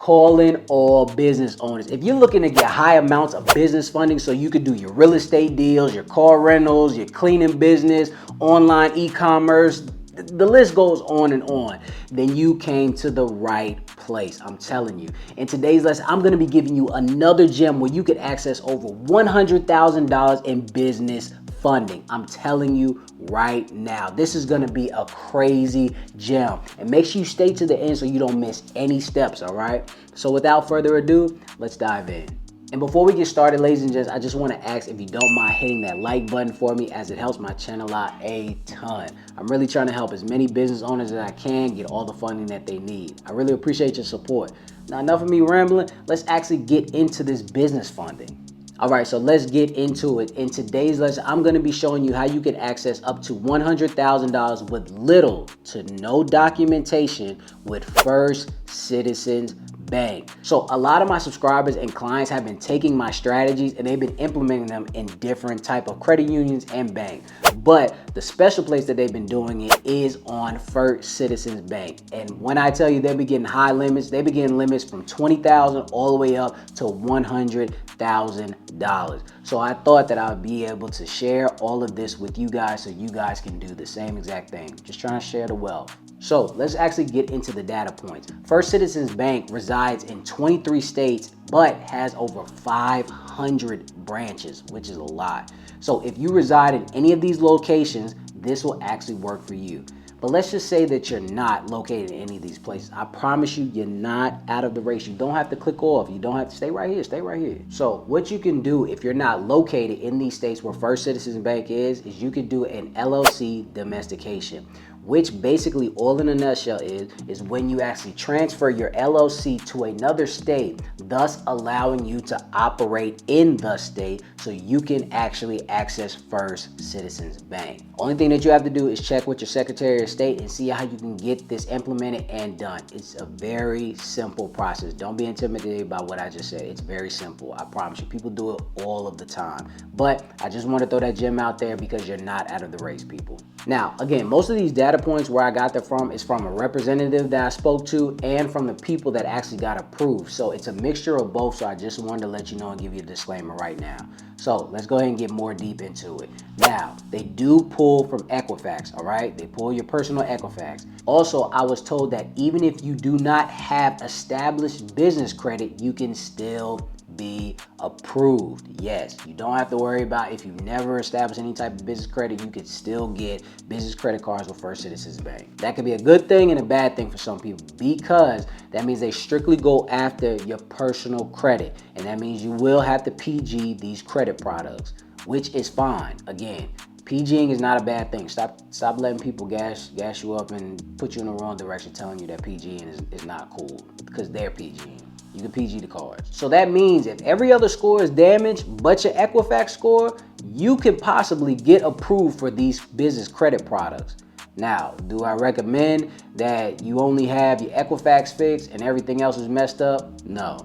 calling all business owners. If you're looking to get high amounts of business funding so you could do your real estate deals, your car rentals, your cleaning business, online e-commerce, the list goes on and on, then you came to the right place. I'm telling you. In today's lesson, I'm going to be giving you another gem where you can access over $100,000 in business funding. I'm telling you right now, this is going to be a crazy gem, and make sure you stay to the end so you don't miss any steps. All right. So without further ado, let's dive in. And before we get started, ladies and gents, I just want to ask if you don't mind hitting that like button for me, as it helps my channel out a ton. I'm really trying to help as many business owners as I can get all the funding that they need. I really appreciate your support. Now, enough of me rambling. Let's actually get into this business funding. All right, so let's get into it. In today's lesson, I'm going to be showing you how you can access up to $100,000 with little to no documentation with First Citizens Bank. So a lot of my subscribers and clients have been taking my strategies and they've been implementing them in different type of credit unions and banks. But the special place that they've been doing it is on First Citizens Bank. And when I tell you they be getting high limits, they be getting limits from $20,000 all the way up to $100,000. So I thought that I would be able to share all of this with you guys so you guys can do the same exact thing. Just trying to share the wealth. So let's actually get into the data points. First Citizens Bank resides in 23 states, but has over 500 branches, which is a lot. So if you reside in any of these locations, this will actually work for you. But let's just say that you're not located in any of these places. I promise you, you're not out of the race. You don't have to click off. You don't have to stay right here. Stay right here. So what you can do if you're not located in these states where First Citizens Bank is you could do an LLC domestication, which basically all in a nutshell is when you actually transfer your LLC to another state, thus allowing you to operate in the state so you can actually access First Citizens Bank. Only thing that you have to do is check with your Secretary of State and see how you can get this implemented and done. It's a very simple process. Don't be intimidated by what I just said. It's very simple. I promise you. People do it all of the time. But I just want to throw that gem out there because you're not out of the race, people. Now, again, most of these data points where I got that from is from a representative that I spoke to and from the people that actually got approved. So it's a mixture of both. So I just wanted to let you know and give you a disclaimer right now. So let's go ahead and get more deep into it. Now, they do pull from Equifax, all right? They pull your personal Equifax. Also, I was told that even if you do not have established business credit, you can still be approved. Yes, you don't have to worry about if you've never established any type of business credit, you could still get business credit cards with First Citizens Bank. That could be a good thing and a bad thing for some people because that means they strictly go after your personal credit. And that means you will have to PG these credit products, which is fine. Again, PGing is not a bad thing. Stop letting people gas you up and put you in the wrong direction telling you that PGing is not cool because they're PGing. You can PG the cards. So that means if every other score is damaged but your Equifax score, you can possibly get approved for these business credit products. Now, do I recommend that you only have your Equifax fixed and everything else is messed up? No,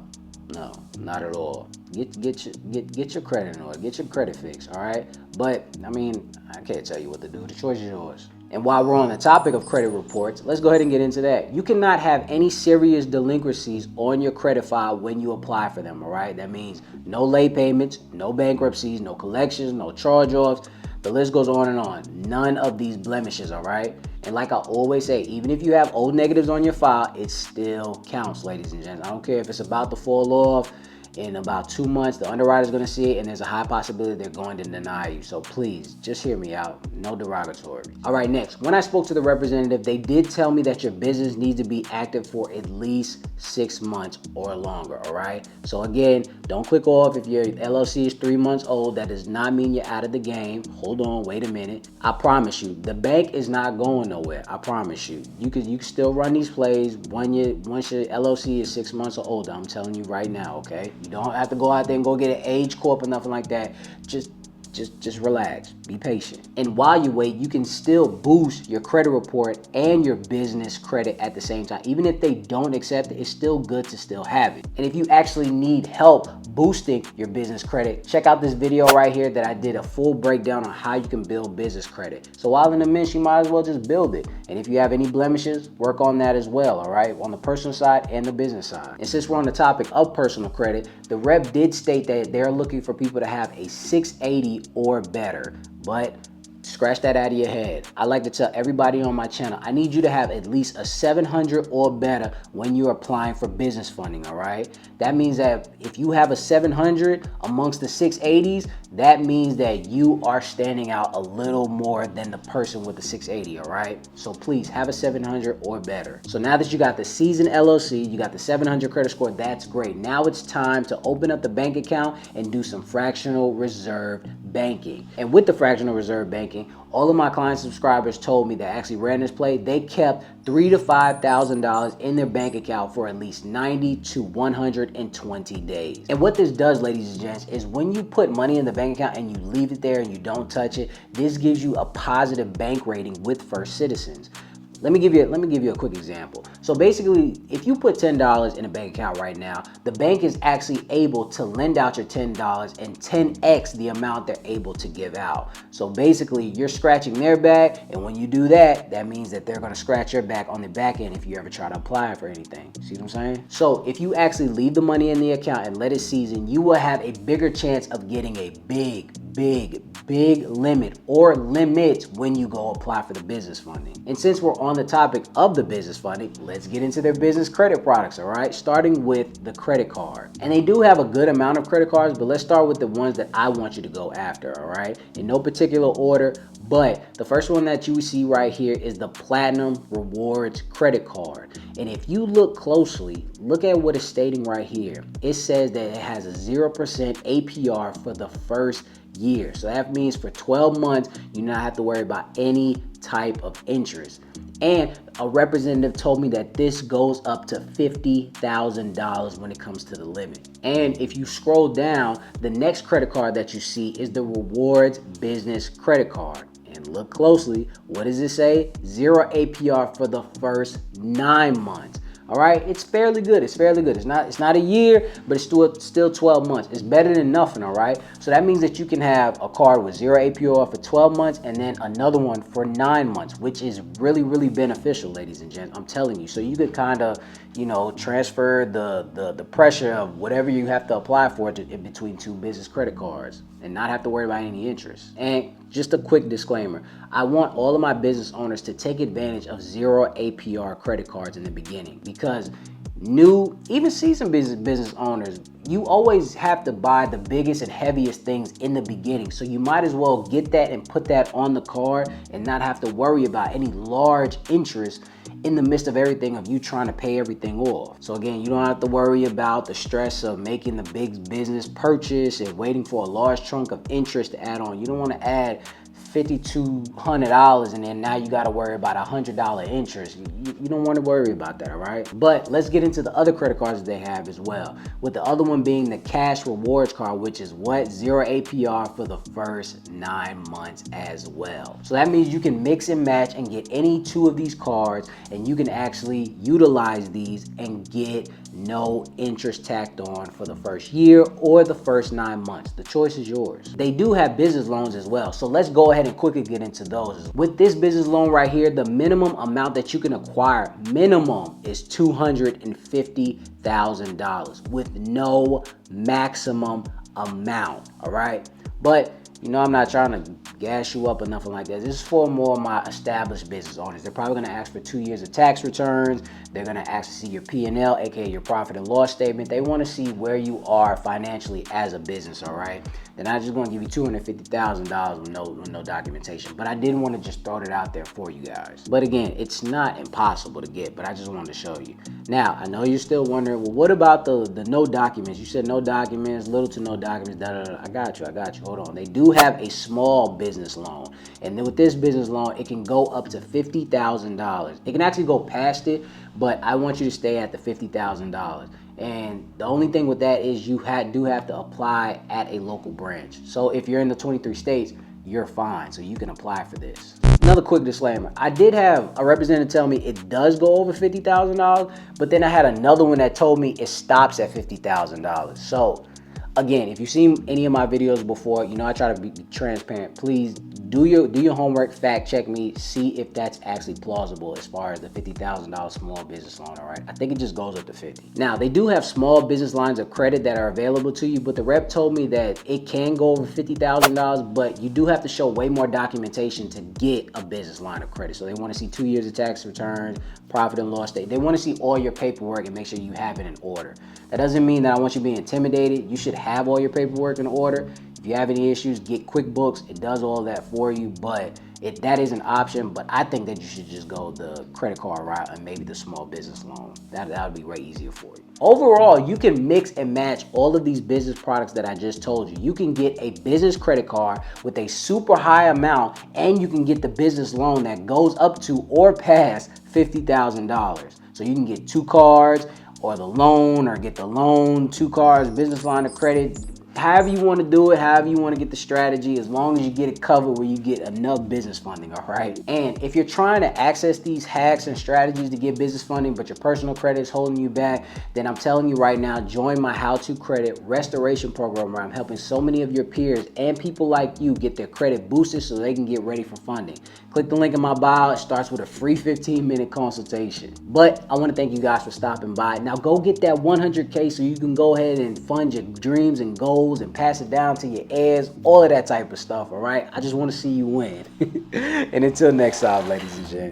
not at all. Get your credit in order. Get your credit fixed, all right? But, I mean, I can't tell you what to do. The choice is yours. And while we're on the topic of credit reports, let's go ahead and get into that. You cannot have any serious delinquencies on your credit file when you apply for them, all right? That means no late payments, no bankruptcies, no collections, no charge-offs. The list goes on and on. None of these blemishes, all right? And like I always say, even if you have old negatives on your file, it still counts, ladies and gents. I don't care if it's about to fall off. In about 2 months, the underwriter's going to see it, and there's a high possibility they're going to deny you. So please, just hear me out. No derogatory. All right, next. When I spoke to the representative, they did tell me that your business needs to be active for at least 6 months or longer, all right? So again, don't click off if your LLC is 3 months old. That does not mean you're out of the game. Hold on, wait a minute. I promise you, the bank is not going nowhere. I promise you. You can still run these plays once your LLC is 6 months or older. I'm telling you right now, okay? You don't have to go out there and go get an age corp or nothing like that. Just Just relax, be patient. And while you wait, you can still boost your credit report and your business credit at the same time. Even if they don't accept it, it's still good to still have it. And if you actually need help boosting your business credit, check out this video right here that I did a full breakdown on how you can build business credit. So while in the midst, you might as well just build it. And if you have any blemishes, work on that as well, all right? On the personal side and the business side. And since we're on the topic of personal credit, the rep did state that they're looking for people to have a 680 or better, but scratch that out of your head. I like to tell everybody on my channel, I need you to have at least a 700 or better when you're applying for business funding, all right? That means that if you have a 700 amongst the 680s, that means that you are standing out a little more than the person with the 680, all right? So please have a 700 or better. So now that you got the seasoned LLC, you got the 700 credit score, that's great. Now it's time to open up the bank account and do some fractional reserve banking. And with the fractional reserve banking, all of my client subscribers told me that actually ran this play, they kept $3,000 to $5,000 in their bank account for at least 90 to 120 days. And what this does, ladies and gents, is when you put money in the bank account and you leave it there and you don't touch it, this gives you a positive bank rating with First Citizens. Let me give you a quick example. So basically, if you put $10 in a bank account right now, the bank is actually able to lend out your $10 and 10x the amount they're able to give out. So basically, you're scratching their back, and when you do that, that means that they're gonna scratch your back on the back end if you ever try to apply for anything. See what I'm saying? So if you actually leave the money in the account and let it season, you will have a bigger chance of getting a big limit or limits when you go apply for the business funding. And since we're on the topic of the business funding, let's get into their business credit products, all right? Starting with the credit card. And they do have a good amount of credit cards, but let's start with the ones that I want you to go after, all right? In no particular order, but the first one that you see right here is the Platinum Rewards credit card. And if you look closely, look at what it's stating right here. It says that it has a 0% APR for the first year. So that means for 12 months, you not have to worry about any type of interest. And a representative told me that this goes up to $50,000 when it comes to the limit. And if you scroll down, the next credit card that you see is the Rewards Business Credit Card. And look closely, what does it say? 0 APR for the first 9 months. All right, it's fairly good. It's fairly good. It's not a year, but it's still 12 months. It's better than nothing, all right? So that means that you can have a card with 0 APR for 12 months and then another one for 9 months, which is really beneficial, ladies and gents. I'm telling you. So you could kind of, you know, transfer the pressure of whatever you have to apply for in between two business credit cards and not have to worry about any interest. And just a quick disclaimer, I want all of my business owners to take advantage of 0 APR credit cards in the beginning, because new, even seasoned business owners, you always have to buy the biggest and heaviest things in the beginning. So you might as well get that and put that on the card and not have to worry about any large interest in the midst of everything of you trying to pay everything off. So again, you don't have to worry about the stress of making the big business purchase and waiting for a large chunk of interest to add on. You don't want to add $5,200 and then now you got to worry about $100 interest. You don't want to worry about that, all right? But let's get into the other credit cards that they have as well, with the other one being the Cash Rewards card, which is what? 0 APR for the first 9 months as well. So that means you can mix and match and get any two of these cards, and you can actually utilize these and get no interest tacked on for the first year or the first 9 months. The choice is yours. They do have business loans as well, so let's go ahead and quickly get into those. With this business loan right here, the minimum amount that you can acquire, minimum, is $250,000 with no maximum amount, all right? But you know, I'm not trying to gas you up or nothing like that. This is for more of my established business owners. They're probably gonna ask for 2 years of tax returns. They're gonna ask to see your P&L, aka your profit and loss statement. They wanna see where you are financially as a business, all right? They're not just gonna give you $250,000 with no documentation. But I didn't wanna just throw it out there for you guys. But again, it's not impossible to get, but I just wanted to show you. Now, I know you're still wondering, well, what about the no documents? You said no documents, little to no documents, I got you, hold on. They do have a small business loan. And then with this business loan, it can go up to $50,000. It can actually go past it, but I want you to stay at the $50,000. And the only thing with that is you do have to apply at a local branch. So if you're in the 23 states, you're fine. So you can apply for this. Another quick disclaimer. I did have a representative tell me it does go over $50,000, but then I had another one that told me it stops at $50,000. So again, if you've seen any of my videos before, you know I try to be transparent. Please do your homework, fact check me, see if that's actually plausible as far as the $50,000 small business loan, all right? I think it just goes up to 50. Now, they do have small business lines of credit that are available to you, but the rep told me that it can go over $50,000, but you do have to show way more documentation to get a business line of credit. So they want to see 2 years of tax returns, profit and loss statement. They want to see all your paperwork and make sure you have it in order. That doesn't mean that I want you to be intimidated. You should have all your paperwork in order. If you have any issues, get QuickBooks. It does all that for you, but that is an option. But I think that you should just go the credit card route and maybe the small business loan. That would be way easier for you. Overall, you can mix and match all of these business products that I just told you. You can get a business credit card with a super high amount, and you can get the business loan that goes up to or past $50,000. So you can get 2 cards, or the loan, or get the loan, 2 cards, business line of credit. However you want to do it, however you want to get the strategy, as long as you get it covered where you get enough business funding, all right? And if you're trying to access these hacks and strategies to get business funding, but your personal credit is holding you back, then I'm telling you right now, join my How to Credit Restoration Program, where I'm helping so many of your peers and people like you get their credit boosted so they can get ready for funding. Click the link in my bio. It starts with a free 15-minute consultation. But I want to thank you guys for stopping by. Now go get that 100K so you can go ahead and fund your dreams and goals and pass it down to your heirs, all of that type of stuff, all right? I just want to see you win. And until next time, ladies and gents.